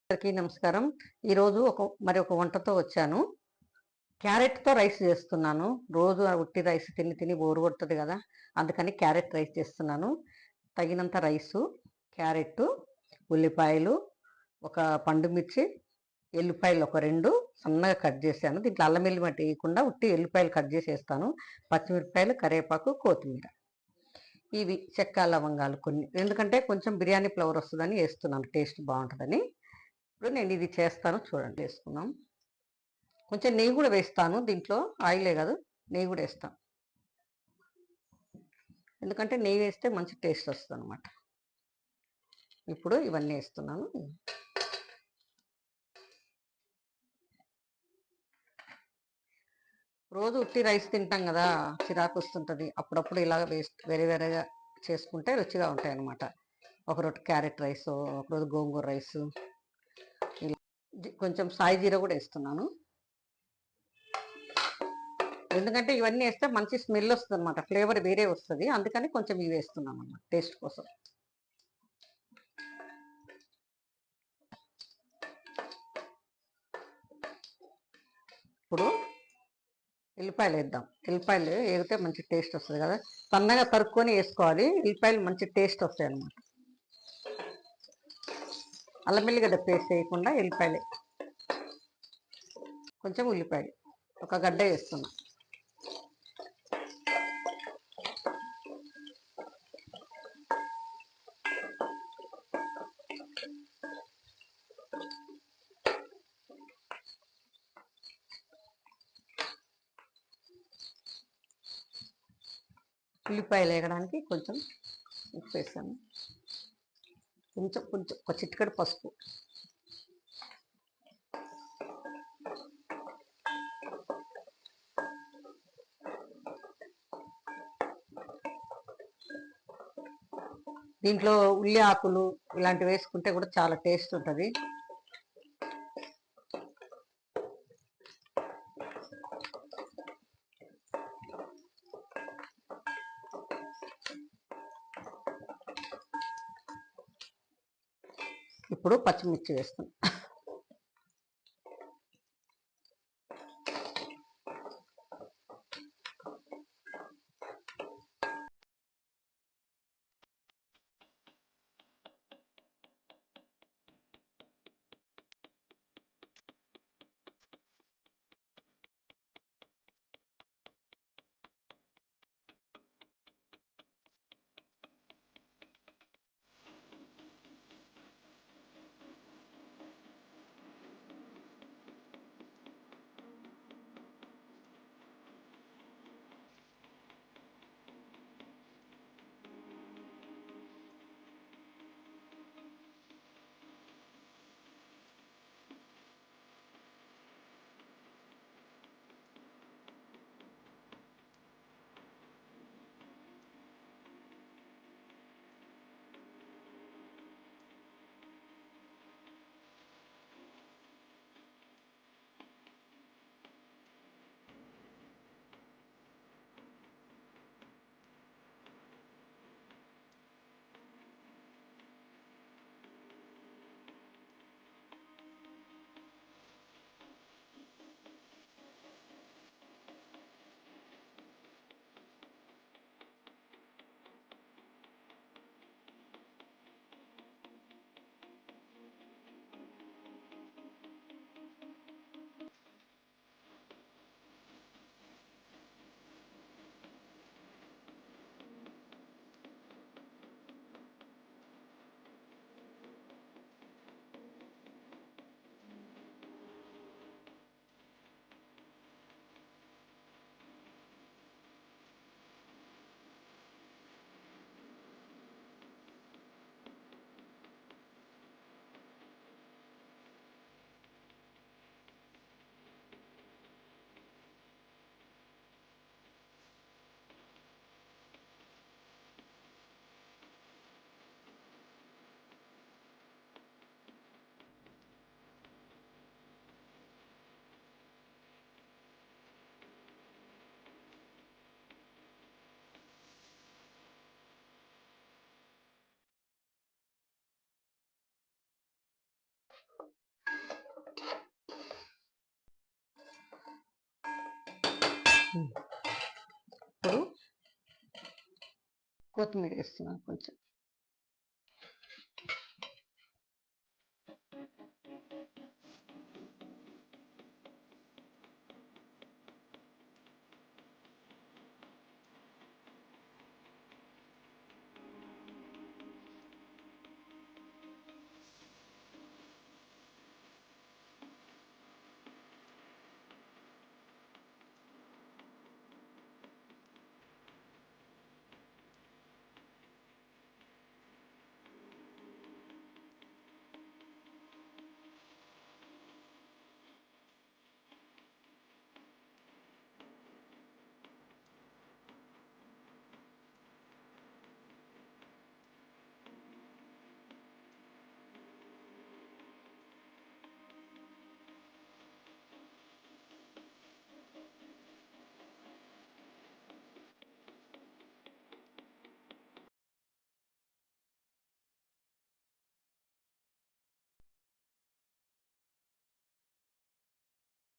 అందరికీ నమస్కారం. ఈరోజు ఒక వంటతో వచ్చాను. క్యారెట్‌తో రైస్ చేస్తున్నాను. రోజు ఆ ఉట్టి రైస్ తిని తిని బోర్ కొడతది కదా! అందుకని క్యారెట్ రైస్ చేస్తున్నాను. తగినంత రైసు, క్యారెట్టు, ఉల్లిపాయలు, ఒక పండు మిర్చి, ఎల్లిపాయలు ఒక 2 సన్నగా కట్ చేశాను. దీంట్లో అల్లం ఎల్లిగడ్డ వేయకుండా ఉట్టి ఎల్లిపాయలు కట్ చేసేస్తాను. పచ్చిమిరపకాయలు, కరివేపాకు, కొత్తిమీర. ఇవి చెక్క, లవంగాలు కొన్ని. ఎందుకంటే కొంచెం బిర్యానీ ఫ్లేవర్ వస్తదని ఏస్తున్నాను. టేస్ట్ బావుంటదని. ఇప్పుడు నేను ఇది చేస్తాను చూడండి. వేసుకుందాం. కొంచెం నెయ్యి కూడా వేస్తాను దీంట్లో. ఆయిలే కాదు, నెయ్యి కూడా వేస్తాను. ఎందుకంటే నెయ్యి వేస్తే మంచి టేస్ట్ వస్తుంది అనమాట. ఇప్పుడు ఇవన్నీ వేస్తున్నాను. రోజు ఉట్టి రైస్ తింటాం కదా, చిరాకు వస్తుంటుంది. అప్పుడప్పుడు ఇలాగ వేరే వేరేగా చేసుకుంటే రుచిగా ఉంటాయి అన్నమాట. ఒకరోజు క్యారెట్ రైసు, ఒకరోజు గోంగూర రైసు, ఇలా కొంచెం సాయి జీరా కూడా వేస్తున్నాను. ఎందుకంటే ఇవన్నీ వేస్తే మంచి స్మెల్ వస్తుంది అనమాట, ఫ్లేవర్ వేరే వస్తుంది. అందుకని కొంచెం ఇవి వేస్తున్నాం అన్నమాట టేస్ట్ కోసం. ఇప్పుడు ఎల్లిపాయలు వేద్దాం. ఎల్లిపాయలు వేగితే మంచి టేస్ట్ వస్తుంది కదా. సన్నగా తరుక్కొని వేసుకోవాలి. ఎల్లిపాయలు మంచి టేస్ట్ వస్తాయి అన్నమాట. అల్లం వెల్లిగడ్డ పేస్ట్ వేయకుండా ఎల్లిపాయలే. కొంచెం ఉల్లిపాయలు, ఒక గడ్డ వేస్తున్నా. ఉల్లిపాయలు వేయడానికి కొంచెం ఉప్పు వేసాను. కొంచెం కొంచెం ఒక చిటికెడు పసుపు. దీంట్లో ఉల్లి ఆకులు ఇలాంటివి వేసుకుంటే కూడా చాలా టేస్ట్ ఉంటుంది. ఇప్పుడు పచ్చిమిర్చి వేస్తాను. ఇప్పుడు కొత్తిమీర వేస్తున్నాను కొంచెం.